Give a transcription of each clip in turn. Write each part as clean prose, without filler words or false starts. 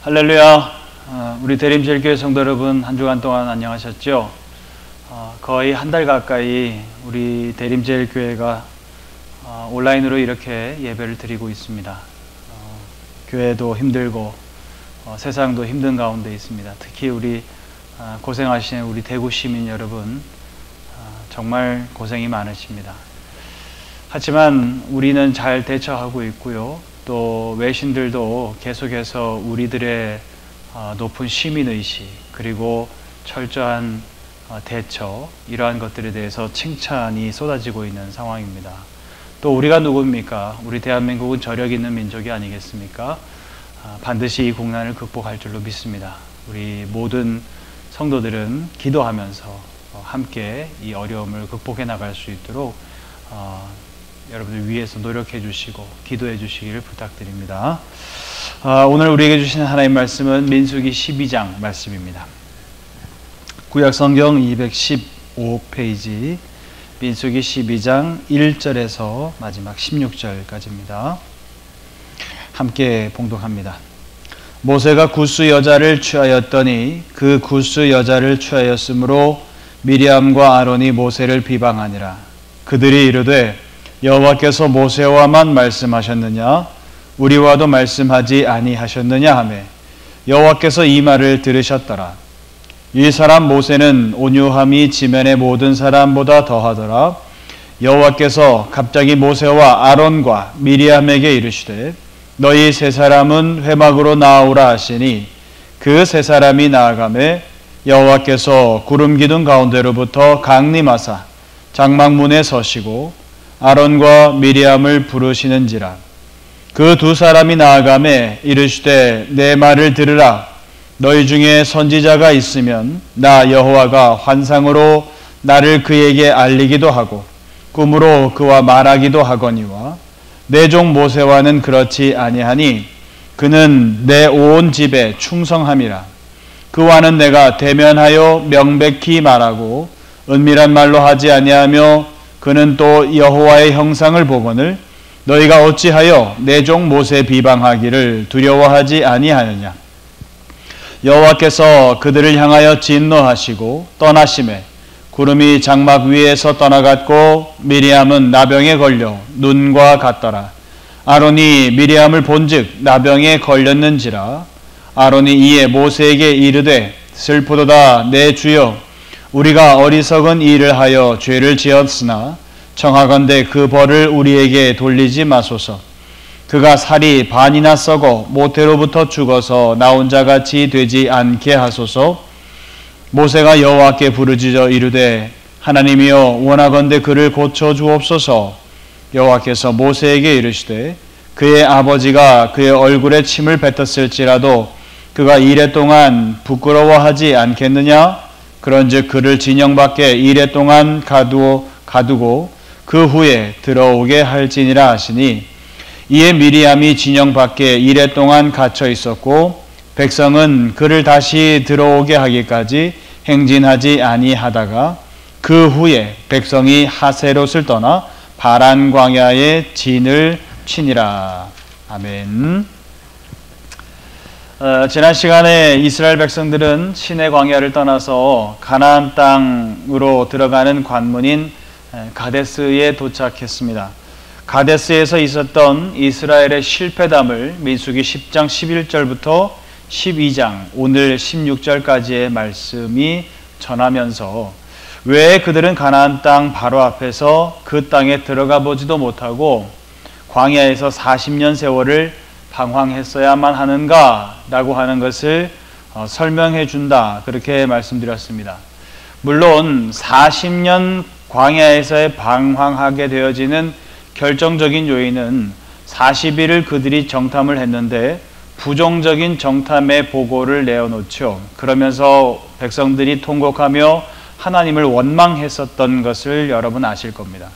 할렐루야. 우리 대림제일교회 성도 여러분, 한 주간 동안 안녕하셨죠? 거의 한 달 가까이 우리 대림제일교회가 온라인으로 이렇게 예배를 드리고 있습니다. 교회도 힘들고 세상도 힘든 가운데 있습니다. 특히 우리 고생하시는 우리 대구 시민 여러분, 정말 고생이 많으십니다. 하지만 우리는 잘 대처하고 있고요. 또 외신들도 계속해서 우리들의 높은 시민의식 그리고 철저한 대처, 이러한 것들에 대해서 칭찬이 쏟아지고 있는 상황입니다. 또 우리가 누굽니까? 우리 대한민국은 저력 있는 민족이 아니겠습니까? 반드시 이 국난을 극복할 줄로 믿습니다. 우리 모든 성도들은 기도하면서 함께 이 어려움을 극복해 나갈 수 있도록 여러분들 위해서 노력해 주시고 기도해 주시기를 부탁드립니다. 오늘 우리에게 주시는 하나님의 말씀은 민수기 12장 말씀입니다. 구약성경 215페이지 민수기 12장 1절에서 마지막 16절까지입니다. 함께 봉독합니다. 모세가 굿수 여자를 취하였더니 그 굿수 여자를 취하였으므로 미리암과 아론이 모세를 비방하니라. 그들이 이르되 여호와께서 모세와만 말씀하셨느냐? 우리와도 말씀하지 아니하셨느냐 하매 여호와께서 이 말을 들으셨더라. 이 사람 모세는 온유함이 지면의 모든 사람보다 더하더라. 여호와께서 갑자기 모세와 아론과 미리암에게 이르시되 너희 세 사람은 회막으로 나아오라 하시니 그 세 사람이 나아가매 여호와께서 구름 기둥 가운데로부터 강림하사 장막문에 서시고 아론과 미리암을 부르시는지라. 그 두 사람이 나아가매 이르시되 내 말을 들으라. 너희 중에 선지자가 있으면 나 여호와가 환상으로 나를 그에게 알리기도 하고 꿈으로 그와 말하기도 하거니와 내 종 모세와는 그렇지 아니하니 그는 내 온 집에 충성함이라. 그와는 내가 대면하여 명백히 말하고 은밀한 말로 하지 아니하며 그는 또 여호와의 형상을 보거늘 너희가 어찌하여 내 종 모세 비방하기를 두려워하지 아니하느냐. 여호와께서 그들을 향하여 진노하시고 떠나심에 구름이 장막 위에서 떠나갔고 미리암은 나병에 걸려 눈과 같더라. 아론이 미리암을 본즉 나병에 걸렸는지라. 아론이 이에 모세에게 이르되 슬프도다 내 주여, 우리가 어리석은 일을 하여 죄를 지었으나 청하건대 그 벌을 우리에게 돌리지 마소서. 그가 살이 반이나 썩어 모태로부터 죽어서 나온 자같이 되지 않게 하소서. 모세가 여호와께 부르짖어 이르되 하나님이여 원하건대 그를 고쳐 주옵소서. 여호와께서 모세에게 이르시되 그의 아버지가 그의 얼굴에 침을 뱉었을지라도 그가 이레 동안 부끄러워하지 않겠느냐? 그런즉 그를 진영 밖에 이레 동안 가두고 그 후에 들어오게 할지니라 하시니 이에 미리암이 진영 밖에 이레 동안 갇혀 있었고 백성은 그를 다시 들어오게 하기까지 행진하지 아니하다가 그 후에 백성이 하세롯을 떠나 바란 광야에 진을 치니라. 아멘. 지난 시간에 이스라엘 백성들은 시내 광야를 떠나서 가나안 땅으로 들어가는 관문인 가데스에 도착했습니다. 가데스에서 있었던 이스라엘의 실패담을 민수기 10장 11절부터 12장 오늘 16절까지의 말씀이 전하면서 왜 그들은 가나안 땅 바로 앞에서 그 땅에 들어가 보지도 못하고 광야에서 40년 세월을 방황했어야만 하는가라고 하는 것을 설명해 준다, 그렇게 말씀드렸습니다. 물론 40년 광야에서의 방황하게 되어지는 결정적인 요인은 40일을 그들이 정탐을 했는데 부정적인 정탐의 보고를 내어놓죠. 그러면서 백성들이 통곡하며 하나님을 원망했었던 것을 여러분 아실 겁니다.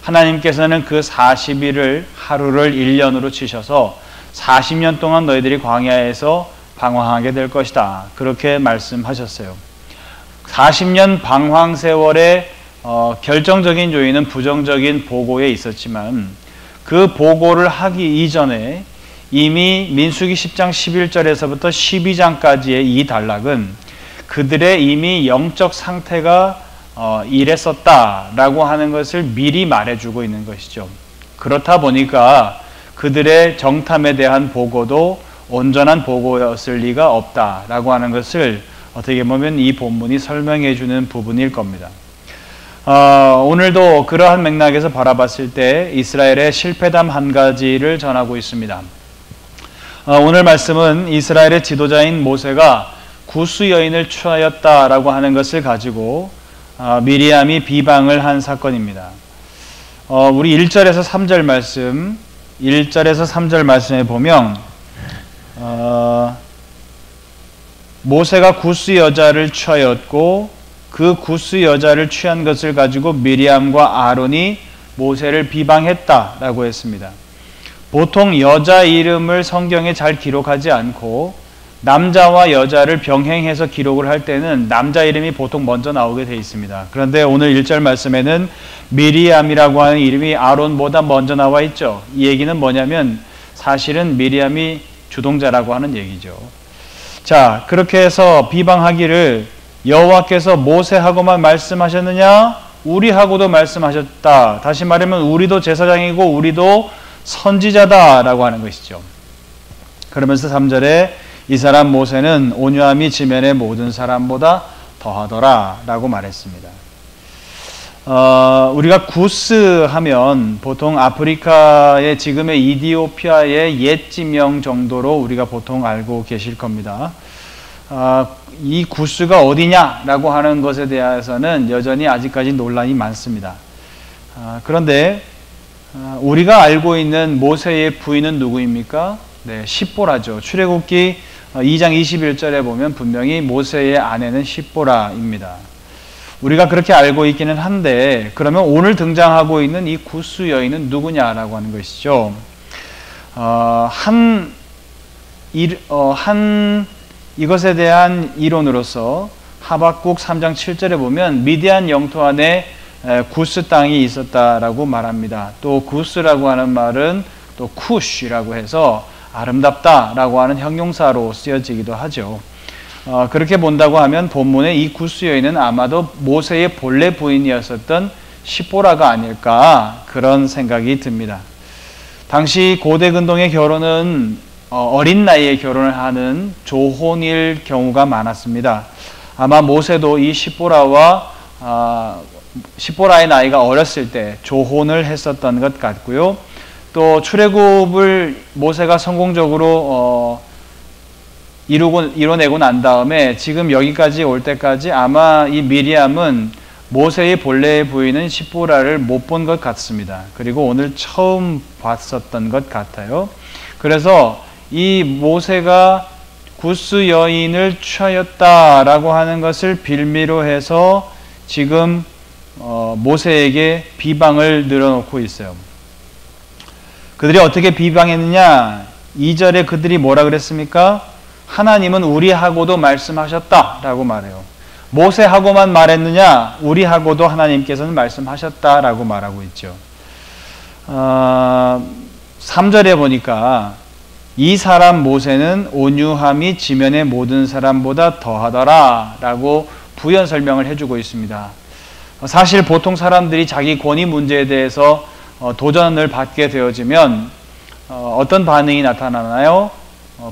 하나님께서는 그 40일을 하루를 1년으로 치셔서 40년 동안 너희들이 광야에서 방황하게 될 것이다, 그렇게 말씀하셨어요. 40년 방황 세월의 결정적인 요인은 부정적인 보고에 있었지만 그 보고를 하기 이전에 이미 민수기 10장 11절에서부터 12장까지의 이 단락은 그들의 이미 영적 상태가 이랬었다라고 하는 것을 미리 말해주고 있는 것이죠. 그렇다 보니까 그들의 정탐에 대한 보고도 온전한 보고였을 리가 없다라고 하는 것을 어떻게 보면 이 본문이 설명해 주는 부분일 겁니다. 오늘도 그러한 맥락에서 바라봤을 때 이스라엘의 실패담 한 가지를 전하고 있습니다. 오늘 말씀은 이스라엘의 지도자인 모세가 구스 여인을 취하였다라고 하는 것을 가지고 미리암이 비방을 한 사건입니다. 우리 1절에서 3절 말씀, 1절에서 3절 말씀에 보면 모세가 구스 여자를 취하였고 그 구스 여자를 취한 것을 가지고 미리암과 아론이 모세를 비방했다라고 했습니다. 보통 여자 이름을 성경에 잘 기록하지 않고 남자와 여자를 병행해서 기록을 할 때는 남자 이름이 보통 먼저 나오게 되어 있습니다. 그런데 오늘 1절 말씀에는 미리암이라고 하는 이름이 아론보다 먼저 나와 있죠. 이 얘기는 뭐냐면 사실은 미리암이 주동자라고 하는 얘기죠. 자, 그렇게 해서 비방하기를 여호와께서 모세하고만 말씀하셨느냐? 우리하고도 말씀하셨다. 다시 말하면 우리도 제사장이고 우리도 선지자다라고 하는 것이죠. 그러면서 3절에 이 사람 모세는 온유함이 지면의 모든 사람보다 더하더라 라고 말했습니다. 우리가 구스 하면 보통 아프리카의 지금의 이디오피아의 옛 지명 정도로 우리가 보통 알고 계실 겁니다. 이 구스가 어디냐라고 하는 것에 대해서는 여전히 아직까지 논란이 많습니다. 그런데 우리가 알고 있는 모세의 부인은 누구입니까? 네, 십보라죠. 출애굽기 2장 21절에 보면 분명히 모세의 아내는 십보라입니다. 우리가 그렇게 알고 있기는 한데 그러면 오늘 등장하고 있는 이 구스 여인은 누구냐라고 하는 것이죠. 이것에 대한 이론으로서 하박국 3장 7절에 보면 미디안 영토 안에 구스 땅이 있었다라고 말합니다. 또 구스라고 하는 말은 또 쿠쉬라고 해서 아름답다라고 하는 형용사로 쓰여지기도 하죠. 그렇게 본다고 하면 본문의 이 구스 여인은 아마도 모세의 본래 부인이었었던 십보라가 아닐까 그런 생각이 듭니다. 당시 고대 근동의 결혼은 어린 나이에 결혼을 하는 조혼일 경우가 많았습니다. 아마 모세도 이 십보라의 나이가 어렸을 때 조혼을 했었던 것 같고요. 또 출애굽을 모세가 성공적으로 이뤄내고 난 다음에 지금 여기까지 올 때까지 아마 이 미리암은 모세의 본래의 부인은 십보라를 못 본 것 같습니다. 그리고 오늘 처음 봤었던 것 같아요. 그래서 이 모세가 구스 여인을 취하였다라고 하는 것을 빌미로 해서 지금 모세에게 비방을 늘어놓고 있어요. 그들이 어떻게 비방했느냐? 2절에 그들이 뭐라 그랬습니까? 하나님은 우리하고도 말씀하셨다라고 말해요. 모세하고만 말했느냐? 우리하고도 하나님께서는 말씀하셨다라고 말하고 있죠. 3절에 보니까 이 사람 모세는 온유함이 지면의 모든 사람보다 더하더라라고 부연 설명을 해주고 있습니다. 사실 보통 사람들이 자기 권위 문제에 대해서 도전을 받게 되어지면 어떤 반응이 나타나나요?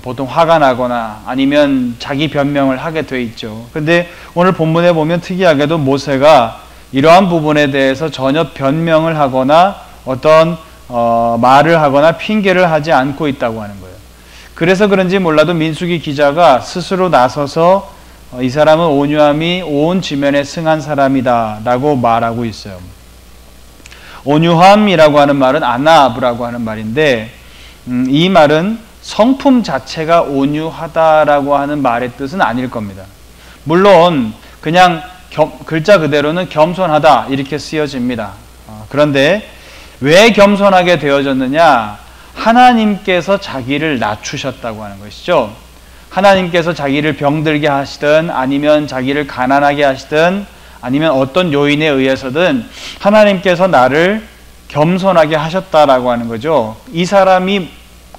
보통 화가 나거나 아니면 자기 변명을 하게 돼 있죠. 근데 오늘 본문에 보면 특이하게도 모세가 이러한 부분에 대해서 전혀 변명을 하거나 어떤 말을 하거나 핑계를 하지 않고 있다고 하는 거예요. 그래서 그런지 몰라도 민수기 기자가 스스로 나서서 이 사람은 온유함이 온 지면에 승한 사람이다 라고 말하고 있어요. 온유함이라고 하는 말은 아나브라고 하는 말인데 이 말은 성품 자체가 온유하다라고 하는 말의 뜻은 아닐 겁니다. 물론 그냥 글자 그대로는 겸손하다 이렇게 쓰여집니다. 그런데 왜 겸손하게 되어졌느냐? 하나님께서 자기를 낮추셨다고 하는 것이죠. 하나님께서 자기를 병들게 하시든 아니면 자기를 가난하게 하시든 아니면 어떤 요인에 의해서든 하나님께서 나를 겸손하게 하셨다라고 하는 거죠. 이 사람이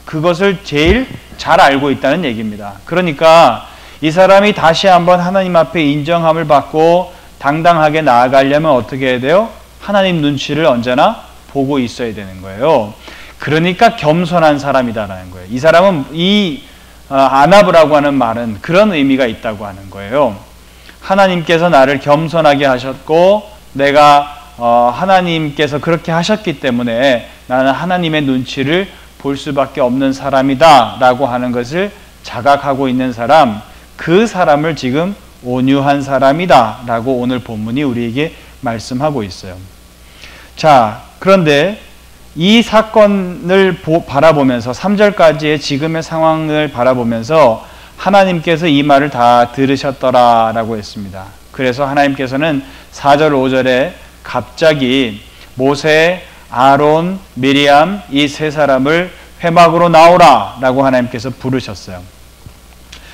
그것을 제일 잘 알고 있다는 얘기입니다. 그러니까 이 사람이 다시 한번 하나님 앞에 인정함을 받고 당당하게 나아가려면 어떻게 해야 돼요? 하나님 눈치를 언제나 보고 있어야 되는 거예요. 그러니까 겸손한 사람이다라는 거예요. 이 사람은 이 아나브라고 하는 말은 그런 의미가 있다고 하는 거예요. 하나님께서 나를 겸손하게 하셨고 내가 하나님께서 그렇게 하셨기 때문에 나는 하나님의 눈치를 볼 수밖에 없는 사람이다 라고 하는 것을 자각하고 있는 사람, 그 사람을 지금 온유한 사람이다 라고 오늘 본문이 우리에게 말씀하고 있어요. 자, 그런데 이 사건을 바라보면서 3절까지의 지금의 상황을 바라보면서 하나님께서 이 말을 다 들으셨더라 라고 했습니다. 그래서 하나님께서는 4절 5절에 갑자기 모세, 아론, 미리암 이 세 사람을 회막으로 나오라 라고 하나님께서 부르셨어요.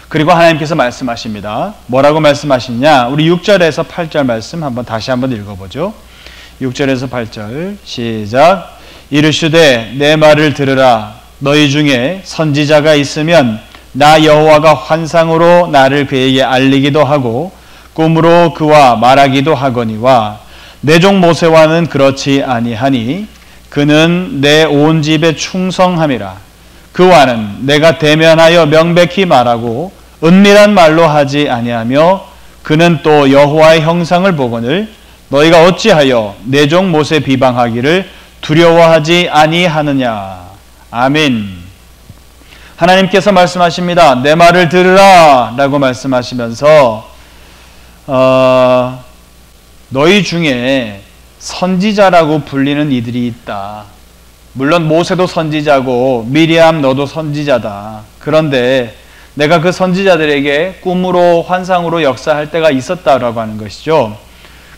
그리고 하나님께서 말씀하십니다. 뭐라고 말씀하시냐? 우리 6절에서 8절 말씀 다시 한번 읽어보죠. 6절에서 8절 시작. 이르시되 내 말을 들으라. 너희 중에 선지자가 있으면 나 여호와가 환상으로 나를 그에게 알리기도 하고 꿈으로 그와 말하기도 하거니와 내 종 모세와는 그렇지 아니하니 그는 내 온 집에 충성함이라. 그와는 내가 대면하여 명백히 말하고 은밀한 말로 하지 아니하며 그는 또 여호와의 형상을 보거늘 너희가 어찌하여 내 종 모세 비방하기를 두려워하지 아니하느냐. 아멘. 하나님께서 말씀하십니다. 내 말을 들으라 라고 말씀하시면서 너희 중에 선지자라고 불리는 이들이 있다. 물론 모세도 선지자고 미리암 너도 선지자다. 그런데 내가 그 선지자들에게 꿈으로 환상으로 역사할 때가 있었다라고 하는 것이죠.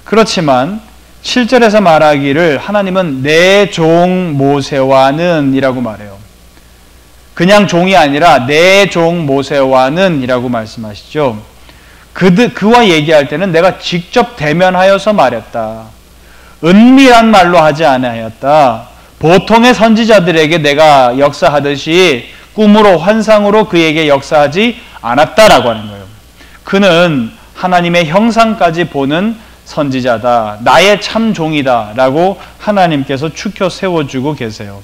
그렇지만 7절에서 말하기를 하나님은 내 종 모세와는 이라고 말해요. 그냥 종이 아니라 내 종 모세와는 이라고 말씀하시죠. 그와 얘기할 때는 내가 직접 대면하여서 말했다. 은밀한 말로 하지 아니하였다. 보통의 선지자들에게 내가 역사하듯이 꿈으로 환상으로 그에게 역사하지 않았다라고 하는 거예요. 그는 하나님의 형상까지 보는 선지자다. 나의 참 종이다 라고 하나님께서 추켜 세워주고 계세요.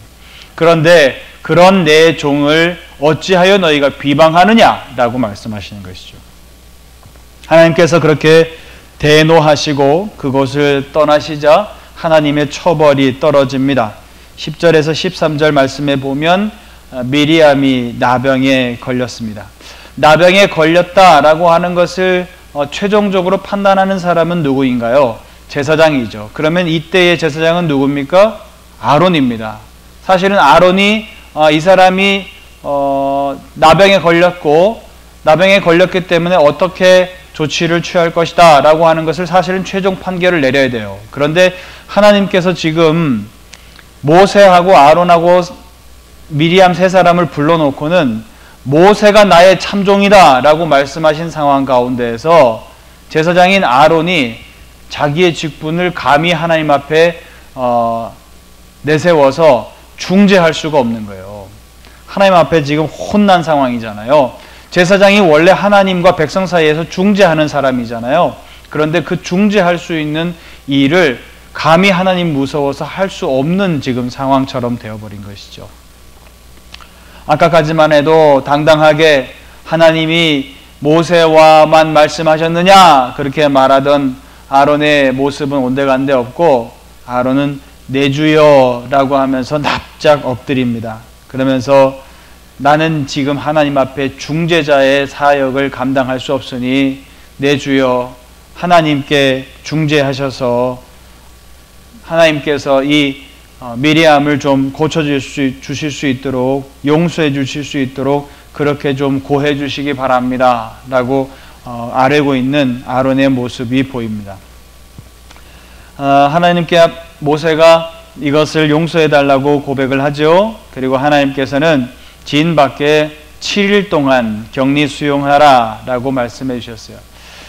그런데 그런 내 종을 어찌하여 너희가 비방하느냐 라고 말씀하시는 것이죠. 하나님께서 그렇게 대노하시고 그곳을 떠나시자 하나님의 처벌이 떨어집니다. 10절에서 13절 말씀에 보면 미리암이 나병에 걸렸습니다. 나병에 걸렸다라고 하는 것을 최종적으로 판단하는 사람은 누구인가요? 제사장이죠. 그러면 이때의 제사장은 누굽니까? 아론입니다. 사실은 아론이 이 사람이 나병에 걸렸기 때문에 어떻게 조치를 취할 것이다 라고 하는 것을 사실은 최종 판결을 내려야 돼요. 그런데 하나님께서 지금 모세하고 아론하고 미리암 세 사람을 불러놓고는 모세가 나의 참종이다 라고 말씀하신 상황 가운데에서 제사장인 아론이 자기의 직분을 감히 하나님 앞에 내세워서 중재할 수가 없는 거예요. 하나님 앞에 지금 혼난 상황이잖아요. 제사장이 원래 하나님과 백성 사이에서 중재하는 사람이잖아요. 그런데 그 중재할 수 있는 일을 감히 하나님 무서워서 할 수 없는 지금 상황처럼 되어버린 것이죠. 아까까지만 해도 당당하게 하나님이 모세와만 말씀하셨느냐 그렇게 말하던 아론의 모습은 온데간데 없고 아론은 내 주여라고 하면서 납작 엎드립니다. 그러면서 나는 지금 하나님 앞에 중재자의 사역을 감당할 수 없으니 내 주여 하나님께 중재하셔서 하나님께서 이 미리암을 좀 고쳐주실 수 있도록 용서해 주실 수 있도록 그렇게 좀 고해 주시기 바랍니다 라고 아뢰고 있는 아론의 모습이 보입니다. 하나님께 모세가 이것을 용서해 달라고 고백을 하죠. 그리고 하나님께서는 진 밖에 7일 동안 격리 수용하라 라고 말씀해 주셨어요.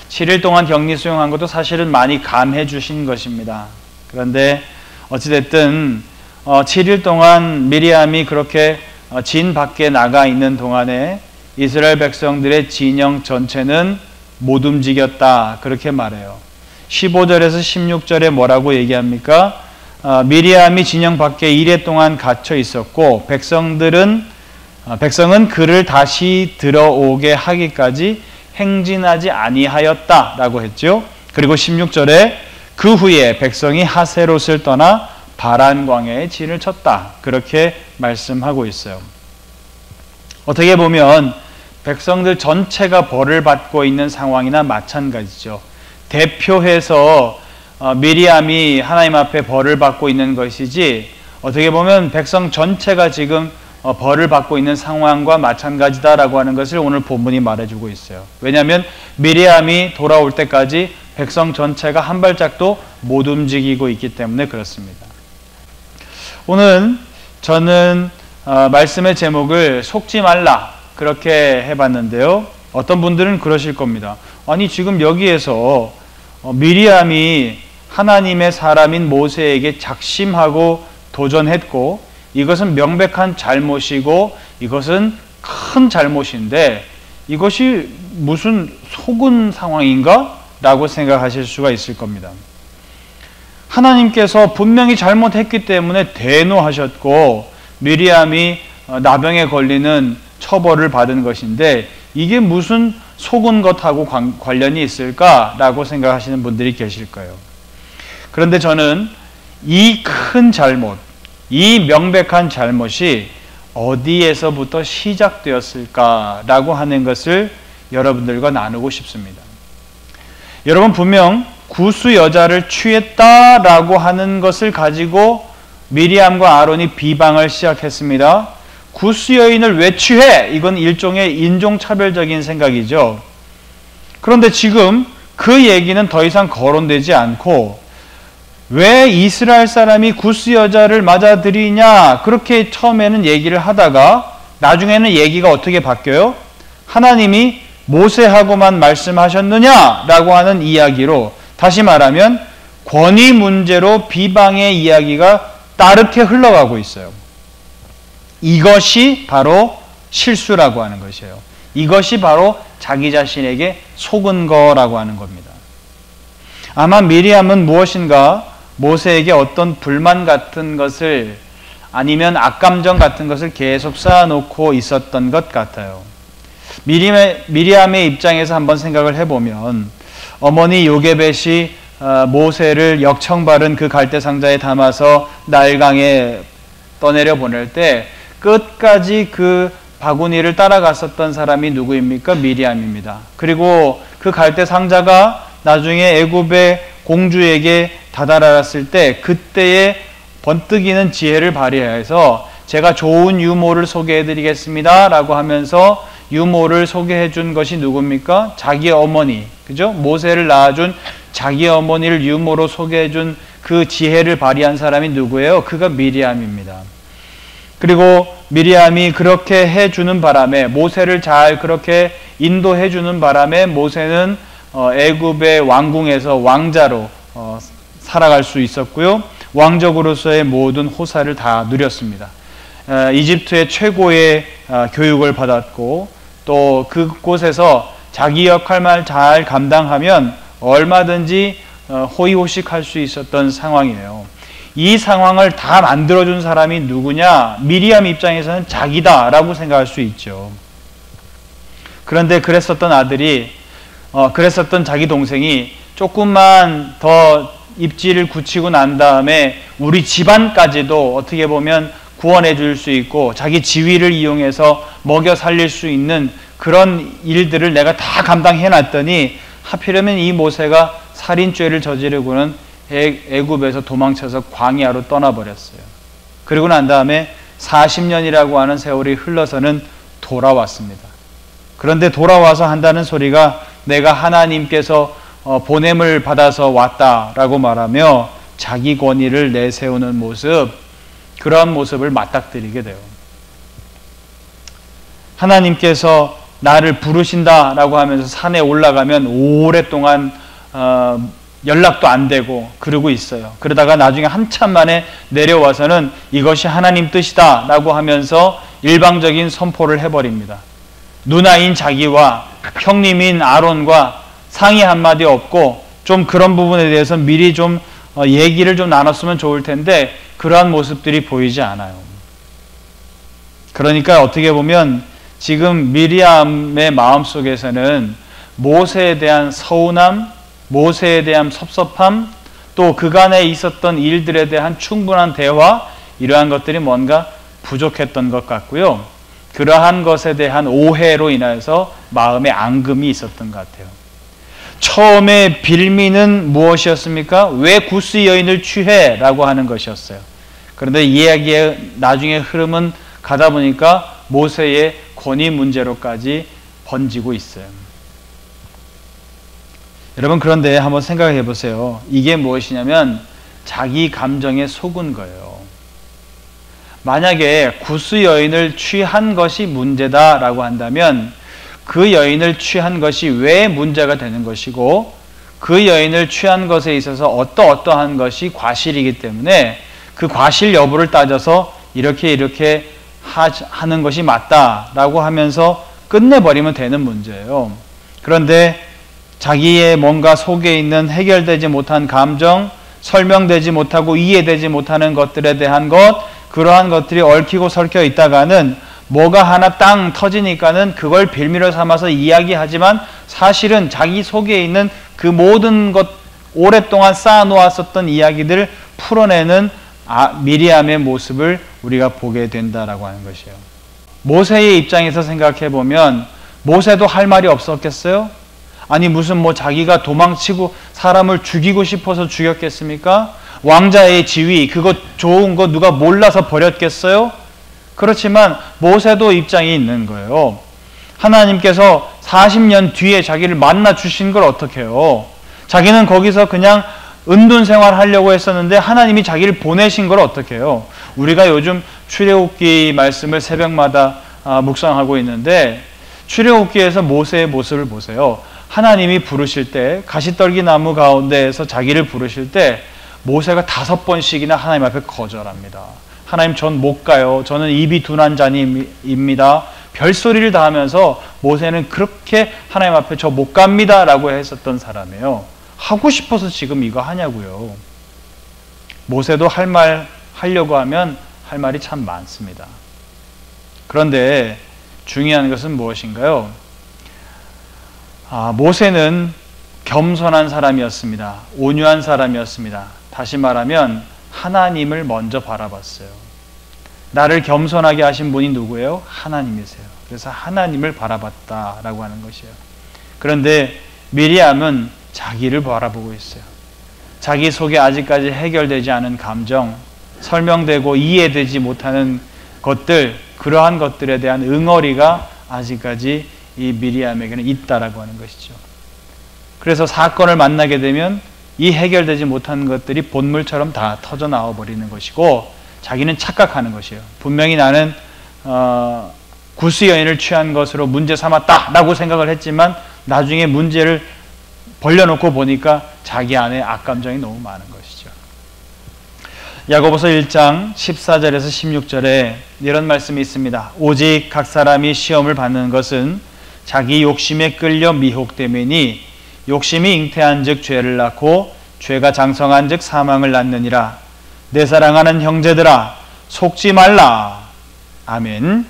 7일 동안 격리 수용한 것도 사실은 많이 감해 주신 것입니다. 그런데 어찌됐든 7일 동안 미리암이 그렇게 진 밖에 나가 있는 동안에 이스라엘 백성들의 진영 전체는 못 움직였다. 그렇게 말해요. 15절에서 16절에 뭐라고 얘기합니까? 미리암이 진영 밖에 이레 동안 갇혀 있었고 백성은 그를 다시 들어오게 하기까지 행진하지 아니하였다라고 했죠. 그리고 16절에 그 후에 백성이 하세롯을 떠나 바란 광야에 진을 쳤다. 그렇게 말씀하고 있어요. 어떻게 보면 백성들 전체가 벌을 받고 있는 상황이나 마찬가지죠. 대표해서 미리암이 하나님 앞에 벌을 받고 있는 것이지 어떻게 보면 백성 전체가 지금 벌을 받고 있는 상황과 마찬가지다라고 하는 것을 오늘 본문이 말해주고 있어요. 왜냐하면 미리암이 돌아올 때까지 백성 전체가 한 발짝도 못 움직이고 있기 때문에 그렇습니다. 오늘 저는 말씀의 제목을 속지 말라 그렇게 해봤는데요. 어떤 분들은 그러실 겁니다. 아니 지금 여기에서 미리암이 하나님의 사람인 모세에게 작심하고 도전했고 이것은 명백한 잘못이고 이것은 큰 잘못인데 이것이 무슨 속은 상황인가? 라고 생각하실 수가 있을 겁니다. 하나님께서 분명히 잘못했기 때문에 대노하셨고 미리암이 나병에 걸리는 처벌을 받은 것인데 이게 무슨 속은 것하고 관련이 있을까라고 생각하시는 분들이 계실 거예요. 그런데 저는 이 큰 잘못, 이 명백한 잘못이 어디에서부터 시작되었을까라고 하는 것을 여러분들과 나누고 싶습니다. 여러분 분명 구스 여자를 취했다라고 하는 것을 가지고 미리암과 아론이 비방을 시작했습니다. 구스 여인을 왜 취해? 이건 일종의 인종차별적인 생각이죠. 그런데 지금 그 얘기는 더 이상 거론되지 않고 왜 이스라엘 사람이 구스 여자를 맞아들이냐 그렇게 처음에는 얘기를 하다가 나중에는 얘기가 어떻게 바뀌어요? 하나님이 모세하고만 말씀하셨느냐라고 하는 이야기로 다시 말하면 권위 문제로 비방의 이야기가 따르게 흘러가고 있어요. 이것이 바로 실수라고 하는 것이에요. 이것이 바로 자기 자신에게 속은 거라고 하는 겁니다. 아마 미리암은 무엇인가 모세에게 어떤 불만 같은 것을 아니면 악감정 같은 것을 계속 쌓아놓고 있었던 것 같아요. 미리암의 입장에서 한번 생각을 해보면 어머니 요게벳이 모세를 역청바른 그 갈대 상자에 담아서 나일강에 떠내려 보낼 때 끝까지 그 바구니를 따라갔었던 사람이 누구입니까? 미리암입니다. 그리고 그 갈대 상자가 나중에 애굽의 공주에게 다다랐을 때 그때의 번뜩이는 지혜를 발휘해서 제가 좋은 유모를 소개해드리겠습니다 라고 하면서 유모를 소개해준 것이 누굽니까? 자기 어머니, 그죠? 모세를 낳아준 자기 어머니를 유모로 소개해준 그 지혜를 발휘한 사람이 누구예요? 그가 미리암입니다. 그리고 미리암이 그렇게 해주는 바람에 모세를 잘 그렇게 인도해주는 바람에 모세는 애굽의 왕궁에서 왕자로 살아갈 수 있었고요. 왕족으로서의 모든 호사를 다 누렸습니다. 이집트의 최고의 교육을 받았고 또 그곳에서 자기 역할만 잘 감당하면 얼마든지 호의호식할 수 있었던 상황이에요. 이 상황을 다 만들어준 사람이 누구냐? 미리암 입장에서는 자기다라고 생각할 수 있죠. 그런데 그랬었던 자기 동생이 조금만 더 입지를 굳히고 난 다음에 우리 집안까지도 어떻게 보면 구원해 줄 수 있고 자기 지위를 이용해서 먹여 살릴 수 있는 그런 일들을 내가 다 감당해 놨더니 하필이면 이 모세가 살인죄를 저지르고는 애굽에서 도망쳐서 광야로 떠나버렸어요. 그리고 난 다음에 40년이라고 하는 세월이 흘러서는 돌아왔습니다. 그런데 돌아와서 한다는 소리가 내가 하나님께서 보냄을 받아서 왔다라고 말하며 자기 권위를 내세우는 모습, 그러한 모습을 맞닥뜨리게 돼요. 하나님께서 나를 부르신다라고 하면서 산에 올라가면 오랫동안 연락도 안 되고 그러고 있어요. 그러다가 나중에 한참 만에 내려와서는 이것이 하나님 뜻이다라고 하면서 일방적인 선포를 해버립니다. 누나인 자기와 형님인 아론과 상의 한마디 없고 좀 그런 부분에 대해서 미리 좀 얘기를 좀 나눴으면 좋을 텐데 그러한 모습들이 보이지 않아요. 그러니까 어떻게 보면 지금 미리암의 마음속에서는 모세에 대한 서운함, 모세에 대한 섭섭함, 또 그간에 있었던 일들에 대한 충분한 대화, 이러한 것들이 뭔가 부족했던 것 같고요. 그러한 것에 대한 오해로 인해서 마음에 앙금이 있었던 것 같아요. 처음에 빌미는 무엇이었습니까? 왜 구스 여인을 취해? 라고 하는 것이었어요. 그런데 이야기의 나중에 흐름은 가다 보니까 모세의 권위 문제로까지 번지고 있어요. 여러분, 그런데 한번 생각해 보세요. 이게 무엇이냐면 자기 감정에 속은 거예요. 만약에 구스 여인을 취한 것이 문제다라고 한다면 그 여인을 취한 것이 왜 문제가 되는 것이고 그 여인을 취한 것에 있어서 어떠한 것이 과실이기 때문에 그 과실 여부를 따져서 이렇게 하는 것이 맞다라고 하면서 끝내버리면 되는 문제예요. 그런데 자기의 뭔가 속에 있는 해결되지 못한 감정, 설명되지 못하고 이해되지 못하는 것들에 대한 그러한 것들이 얽히고 설켜 있다가는 뭐가 하나 땅 터지니까는 그걸 빌미로 삼아서 이야기하지만 사실은 자기 속에 있는 그 모든 것, 오랫동안 쌓아놓았었던 이야기들을 풀어내는 미리암의 모습을 우리가 보게 된다라고 하는 것이에요. 모세의 입장에서 생각해 보면 모세도 할 말이 없었겠어요? 아니 무슨 자기가 도망치고 사람을 죽이고 싶어서 죽였겠습니까? 왕자의 지위, 그거 좋은 거 누가 몰라서 버렸겠어요? 그렇지만 모세도 입장이 있는 거예요. 하나님께서 40년 뒤에 자기를 만나 주신 걸 어떻게 해요? 자기는 거기서 그냥 은둔 생활 하려고 했었는데 하나님이 자기를 보내신 걸 어떻게 해요? 우리가 요즘 출애굽기 말씀을 새벽마다 묵상하고 있는데 출애굽기에서 모세의 모습을 보세요. 하나님이 부르실 때 가시떨기 나무 가운데에서 자기를 부르실 때 모세가 5번씩이나 하나님 앞에 거절합니다. 하나님, 전 못 가요. 저는 입이 둔한 자입니다. 별소리를 다 하면서 모세는 그렇게 하나님 앞에 저 못 갑니다 라고 했었던 사람이에요. 하고 싶어서 지금 이거 하냐고요. 모세도 할 말 하려고 하면 할 말이 참 많습니다. 그런데 중요한 것은 무엇인가요? 모세는 겸손한 사람이었습니다. 온유한 사람이었습니다. 다시 말하면 하나님을 먼저 바라봤어요. 나를 겸손하게 하신 분이 누구예요? 하나님이세요. 그래서 하나님을 바라봤다라고 하는 것이에요. 그런데 미리암은 자기를 바라보고 있어요. 자기 속에 아직까지 해결되지 않은 감정, 설명되고 이해되지 못하는 것들, 그러한 것들에 대한 응어리가 아직까지 이 미리암에게는 있다라고 하는 것이죠. 그래서 사건을 만나게 되면 이 해결되지 못한 것들이 본물처럼 다 터져 나와 버리는 것이고 자기는 착각하는 것이에요. 분명히 나는 구스 여인을 취한 것으로 문제 삼았다라고 생각을 했지만 나중에 문제를 벌려놓고 보니까 자기 안에 악감정이 너무 많은 것이죠. 야고보서 1장 14절에서 16절에 이런 말씀이 있습니다. 오직 각 사람이 시험을 받는 것은 자기 욕심에 끌려 미혹됨이니 욕심이 잉태한 즉 죄를 낳고 죄가 장성한 즉 사망을 낳느니라. 내 사랑하는 형제들아 속지 말라. 아멘.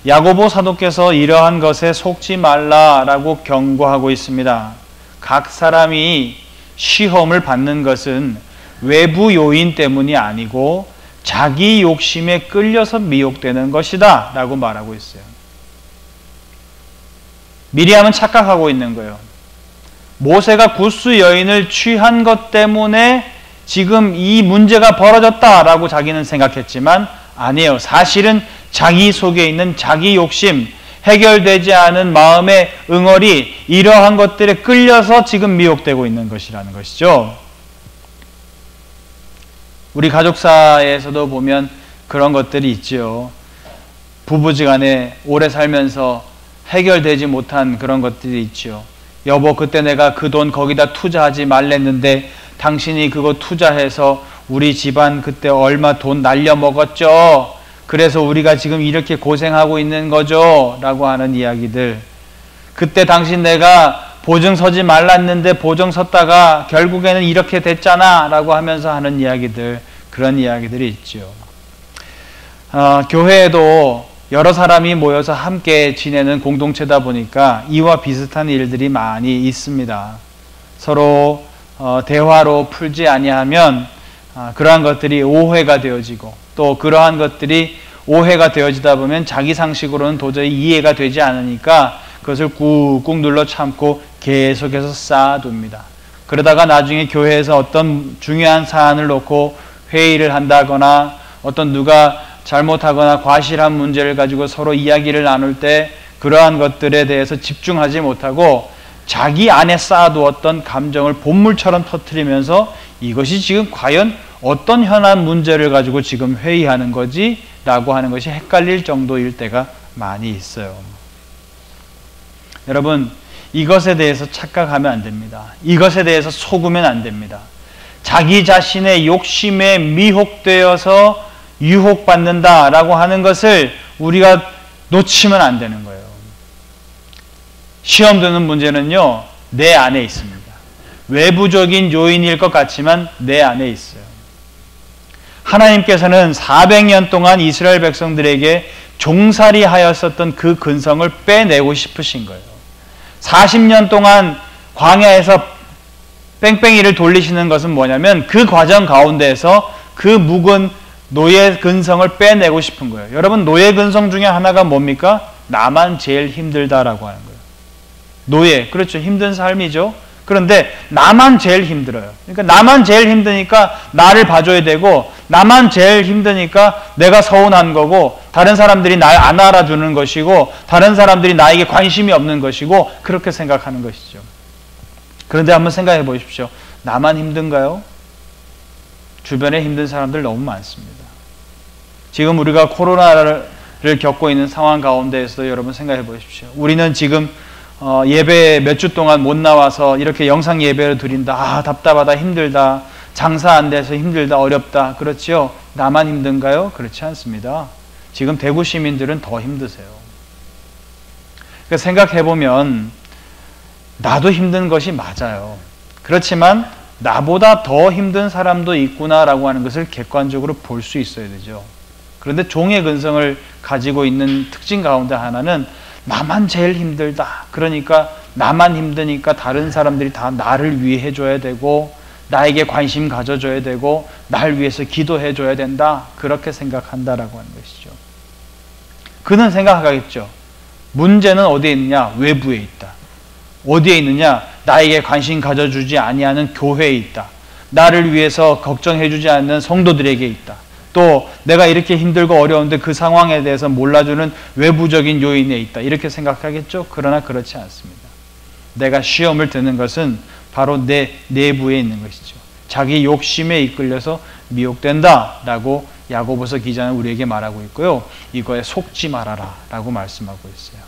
야고보 사도께서 이러한 것에 속지 말라라고 경고하고 있습니다. 각 사람이 시험을 받는 것은 외부 요인 때문이 아니고 자기 욕심에 끌려서 미혹되는 것이다 라고 말하고 있어요. 미리암은 착각하고 있는 거예요. 모세가 구스 여인을 취한 것 때문에 지금 이 문제가 벌어졌다라고 자기는 생각했지만 아니에요. 사실은 자기 속에 있는 자기 욕심, 해결되지 않은 마음의 응어리, 이러한 것들에 끌려서 지금 미혹되고 있는 것이라는 것이죠. 우리 가족사에서도 보면 그런 것들이 있죠. 부부지간에 오래 살면서 해결되지 못한 그런 것들이 있죠. 여보, 그때 내가 그 돈 거기다 투자하지 말랬는데 당신이 그거 투자해서 우리 집안 그때 얼마 돈 날려먹었죠. 그래서 우리가 지금 이렇게 고생하고 있는 거죠 라고 하는 이야기들, 그때 당신 내가 보증 서지 말랐는데 보증 섰다가 결국에는 이렇게 됐잖아 라고 하면서 하는 이야기들, 그런 이야기들이 있죠. 교회에도 여러 사람이 모여서 함께 지내는 공동체다 보니까 이와 비슷한 일들이 많이 있습니다. 서로 대화로 풀지 아니하면 그러한 것들이 오해가 되어지고, 또 그러한 것들이 오해가 되어지다 보면 자기 상식으로는 도저히 이해가 되지 않으니까 그것을 꾹꾹 눌러 참고 계속해서 쌓아둡니다. 그러다가 나중에 교회에서 어떤 중요한 사안을 놓고 회의를 한다거나, 어떤 누가 잘못하거나 과실한 문제를 가지고 서로 이야기를 나눌 때 그러한 것들에 대해서 집중하지 못하고 자기 안에 쌓아두었던 감정을 본물처럼 터뜨리면서 이것이 지금 과연 어떤 현안 문제를 가지고 지금 회의하는 거지? 라고 하는 것이 헷갈릴 정도일 때가 많이 있어요. 여러분, 이것에 대해서 착각하면 안 됩니다. 이것에 대해서 속으면 안 됩니다. 자기 자신의 욕심에 미혹되어서 유혹받는다라고 하는 것을 우리가 놓치면 안 되는 거예요. 시험 드는 문제는요, 내 안에 있습니다. 외부적인 요인일 것 같지만 내 안에 있어요. 하나님께서는 400년 동안 이스라엘 백성들에게 종살이 하였었던 그 근성을 빼내고 싶으신 거예요. 40년 동안 광야에서 뺑뺑이를 돌리시는 것은 뭐냐면 그 과정 가운데에서 그 묵은 노예 근성을 빼내고 싶은 거예요. 여러분, 노예 근성 중에 하나가 뭡니까? 나만 제일 힘들다라고 하는 거예요. 노예, 그렇죠. 힘든 삶이죠. 그런데 나만 제일 힘들어요. 그러니까 나만 제일 힘드니까 나를 봐줘야 되고, 나만 제일 힘드니까 내가 서운한 거고, 다른 사람들이 날 안 알아주는 것이고, 다른 사람들이 나에게 관심이 없는 것이고, 그렇게 생각하는 것이죠. 그런데 한번 생각해 보십시오. 나만 힘든가요? 주변에 힘든 사람들 너무 많습니다. 지금 우리가 코로나를 겪고 있는 상황 가운데에서도 여러분 생각해 보십시오. 우리는 지금 예배 몇 주 동안 못 나와서 이렇게 영상 예배를 드린다. 답답하다, 힘들다. 장사 안 돼서 힘들다, 어렵다. 그렇지요? 나만 힘든가요? 그렇지 않습니다. 지금 대구 시민들은 더 힘드세요. 그러니까 생각해 보면 나도 힘든 것이 맞아요. 그렇지만 나보다 더 힘든 사람도 있구나라고 하는 것을 객관적으로 볼 수 있어야 되죠. 그런데 종의 근성을 가지고 있는 특징 가운데 하나는 나만 제일 힘들다. 그러니까 나만 힘드니까 다른 사람들이 다 나를 위해 해줘야 되고, 나에게 관심 가져줘야 되고, 날 위해서 기도해줘야 된다. 그렇게 생각한다라고 하는 것이죠. 그는 생각하겠죠. 문제는 어디에 있느냐? 외부에 있다. 어디에 있느냐? 나에게 관심 가져주지 아니하는 교회에 있다. 나를 위해서 걱정해주지 않는 성도들에게 있다. 또 내가 이렇게 힘들고 어려운데 그 상황에 대해서 몰라주는 외부적인 요인에 있다. 이렇게 생각하겠죠? 그러나 그렇지 않습니다. 내가 시험을 드는 것은 바로 내 내부에 있는 것이죠. 자기 욕심에 이끌려서 미혹된다 라고 야고보서 기자는 우리에게 말하고 있고요. 이거에 속지 말아라 라고 말씀하고 있어요.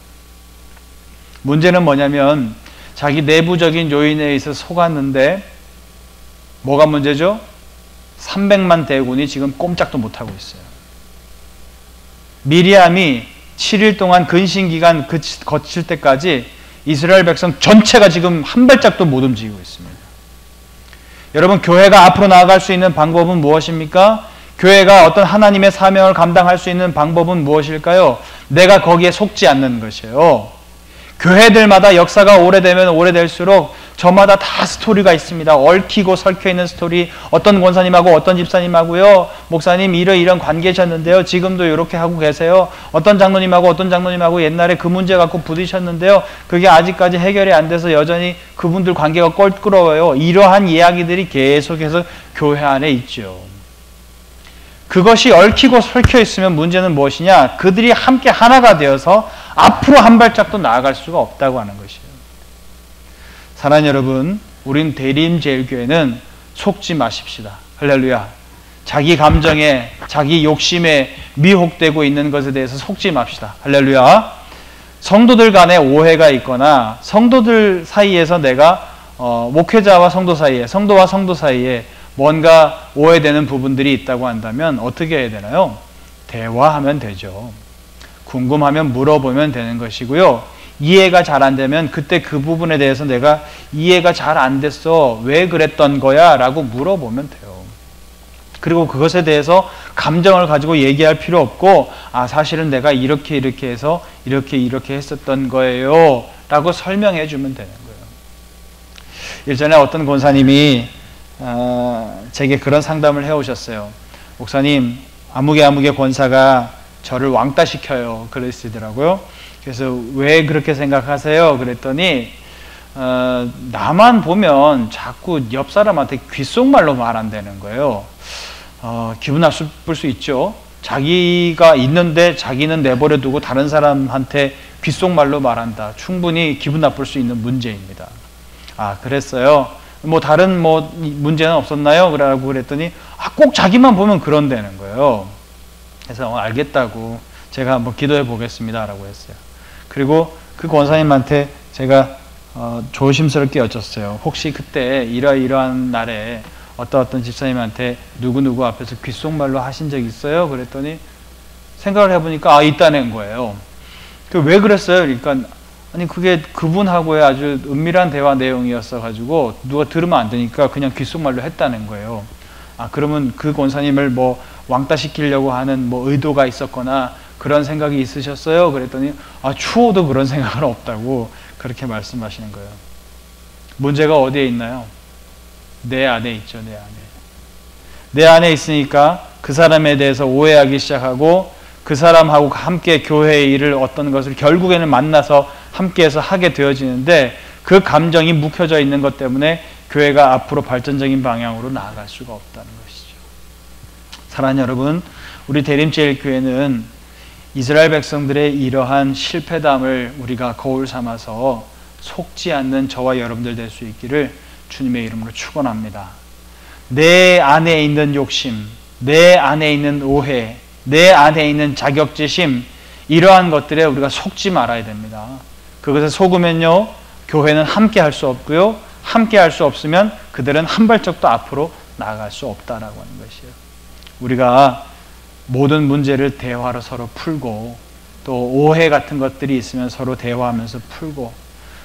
문제는 뭐냐면 자기 내부적인 요인에 의해서 속았는데 뭐가 문제죠? 300만 대군이 지금 꼼짝도 못하고 있어요. 미리암이 7일 동안 근신기간 거칠 때까지 이스라엘 백성 전체가 지금 한 발짝도 못 움직이고 있습니다. 여러분, 교회가 앞으로 나아갈 수 있는 방법은 무엇입니까? 교회가 어떤 하나님의 사명을 감당할 수 있는 방법은 무엇일까요? 내가 거기에 속지 않는 것이에요. 교회들마다 역사가 오래되면 오래될수록 저마다 다 스토리가 있습니다. 얽히고 설켜있는 스토리. 어떤 권사님하고 어떤 집사님하고요, 목사님 이런 관계셨는데요, 지금도 이렇게 하고 계세요. 어떤 장로님하고 어떤 장로님하고 옛날에 그 문제 갖고 부딪혔는데요, 그게 아직까지 해결이 안 돼서 여전히 그분들 관계가 껄끄러워요. 이러한 이야기들이 계속해서 교회 안에 있죠. 그것이 얽히고 설켜 있으면 문제는 무엇이냐? 그들이 함께 하나가 되어서 앞으로 한 발짝도 나아갈 수가 없다고 하는 것이에요. 사랑하는 여러분, 우린 대림제일교회는 속지 마십시다. 할렐루야. 자기 감정에, 자기 욕심에 미혹되고 있는 것에 대해서 속지 맙시다. 할렐루야. 성도들 간에 오해가 있거나 성도들 사이에서 내가 목회자와 성도 사이에, 성도와 성도 사이에 뭔가 오해되는 부분들이 있다고 한다면 어떻게 해야 되나요? 대화하면 되죠. 궁금하면 물어보면 되는 것이고요. 이해가 잘 안 되면 그때 그 부분에 대해서 내가 이해가 잘 안 됐어. 왜 그랬던 거야? 라고 물어보면 돼요. 그리고 그것에 대해서 감정을 가지고 얘기할 필요 없고, 사실은 내가 이렇게 해서 이렇게 했었던 거예요. 라고 설명해 주면 되는 거예요. 일전에 어떤 권사님이 제게 그런 상담을 해오셨어요. 목사님, 아무개 권사가 저를 왕따시켜요. 그러시더라고요. 그래서 왜 그렇게 생각하세요? 그랬더니 나만 보면 자꾸 옆 사람한테 귓속말로 말한다는 거예요. 기분 나쁠 수 있죠. 자기가 있는데 자기는 내버려 두고 다른 사람한테 귓속말로 말한다. 충분히 기분 나쁠 수 있는 문제입니다. 그랬어요. 다른 문제는 없었나요? 라고 그랬더니 꼭 자기만 보면 그런다는 거예요. 그래서 알겠다고 제가 한번 기도해 보겠습니다. 라고 했어요. 그리고 그 권사님한테 제가 조심스럽게 여쭸어요. 혹시 그때 이러이러한 날에 어떤 집사님한테 누구누구 앞에서 귓속말로 하신 적 있어요? 그랬더니 생각을 해보니까 있다는 거예요. 왜 그랬어요? 그러니까 그게 그분하고의 아주 은밀한 대화 내용이었어 가지고 누가 들으면 안 되니까 그냥 귓속말로 했다는 거예요. 그러면 그 권사님을 왕따시키려고 하는 의도가 있었거나 그런 생각이 있으셨어요? 그랬더니 추호도 그런 생각은 없다고 그렇게 말씀하시는 거예요. 문제가 어디에 있나요? 내 안에 있죠. 내 안에 있으니까 그 사람에 대해서 오해하기 시작하고 그 사람하고 함께 교회의 일을 어떤 것을 결국에는 만나서 함께해서 하게 되어지는데 그 감정이 묵혀져 있는 것 때문에 교회가 앞으로 발전적인 방향으로 나아갈 수가 없다는 것이죠. 사랑하는 여러분, 우리 대림제일교회는 이스라엘 백성들의 이러한 실패담을 우리가 거울 삼아서 속지 않는 저와 여러분들 될 수 있기를 주님의 이름으로 축원합니다. 내 안에 있는 욕심, 내 안에 있는 오해, 내 안에 있는 자격지심, 이러한 것들에 우리가 속지 말아야 됩니다. 그것에 속으면요, 교회는 함께 할 수 없고요, 함께 할 수 없으면 그들은 한 발짝도 앞으로 나아갈 수 없다라고 하는 것이에요. 우리가 모든 문제를 대화로 서로 풀고, 또 오해 같은 것들이 있으면 서로 대화하면서 풀고,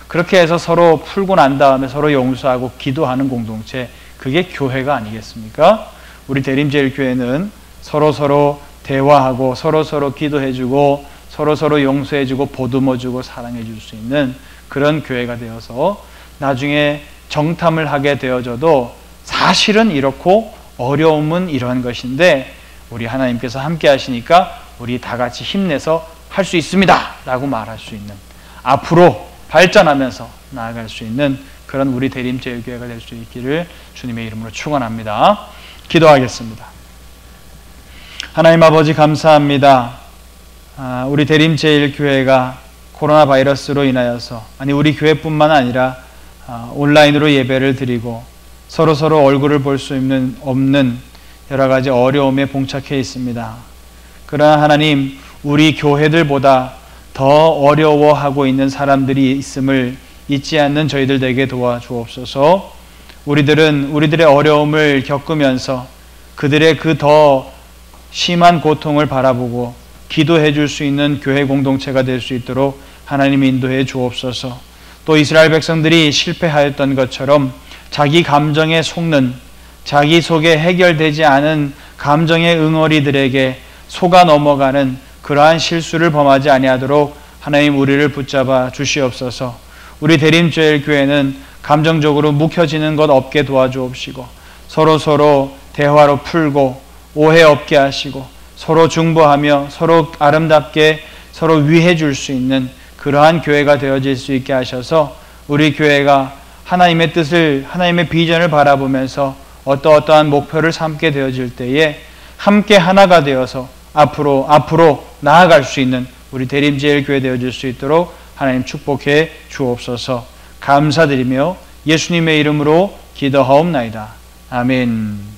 그렇게 해서 서로 풀고 난 다음에 서로 용서하고 기도하는 공동체, 그게 교회가 아니겠습니까? 우리 대림제일교회는 서로 대화하고 서로 기도해주고 서로 용서해주고 보듬어주고 사랑해줄 수 있는 그런 교회가 되어서 나중에 정탐을 하게 되어져도 사실은 이렇고 어려움은 이러한 것인데 우리 하나님께서 함께 하시니까 우리 다 같이 힘내서 할 수 있습니다 라고 말할 수 있는, 앞으로 발전하면서 나아갈 수 있는 그런 우리 대림제일교회가 될 수 있기를 주님의 이름으로 축원합니다. 기도하겠습니다. 하나님 아버지, 감사합니다. 우리 대림제일교회가 코로나 바이러스로 인하여서, 우리 교회뿐만 아니라 온라인으로 예배를 드리고 서로 얼굴을 볼 수 없는 여러 가지 어려움에 봉착해 있습니다. 그러나 하나님, 우리 교회들보다 더 어려워하고 있는 사람들이 있음을 잊지 않는 저희들 되게 도와주옵소서. 우리들의 어려움을 겪으면서 그들의 그 더 심한 고통을 바라보고 기도해 줄 수 있는 교회 공동체가 될 수 있도록 하나님이 인도해 주옵소서. 또 이스라엘 백성들이 실패하였던 것처럼 자기 감정에 속는, 자기 속에 해결되지 않은 감정의 응어리들에게 속아 넘어가는 그러한 실수를 범하지 아니하도록 하나님 우리를 붙잡아 주시옵소서. 우리 대림제일교회는 감정적으로 묵혀지는 것 없게 도와주옵시고 서로 대화로 풀고 오해 없게 하시고 서로 중보하며 서로 아름답게 서로 위해 줄 수 있는 그러한 교회가 되어질 수 있게 하셔서 우리 교회가 하나님의 뜻을, 하나님의 비전을 바라보면서 어떠한 목표를 삼게 되어질 때에 함께 하나가 되어서 앞으로 나아갈 수 있는 우리 대림제일교회 되어질 수 있도록 하나님 축복해 주옵소서. 감사드리며 예수님의 이름으로 기도하옵나이다. 아멘.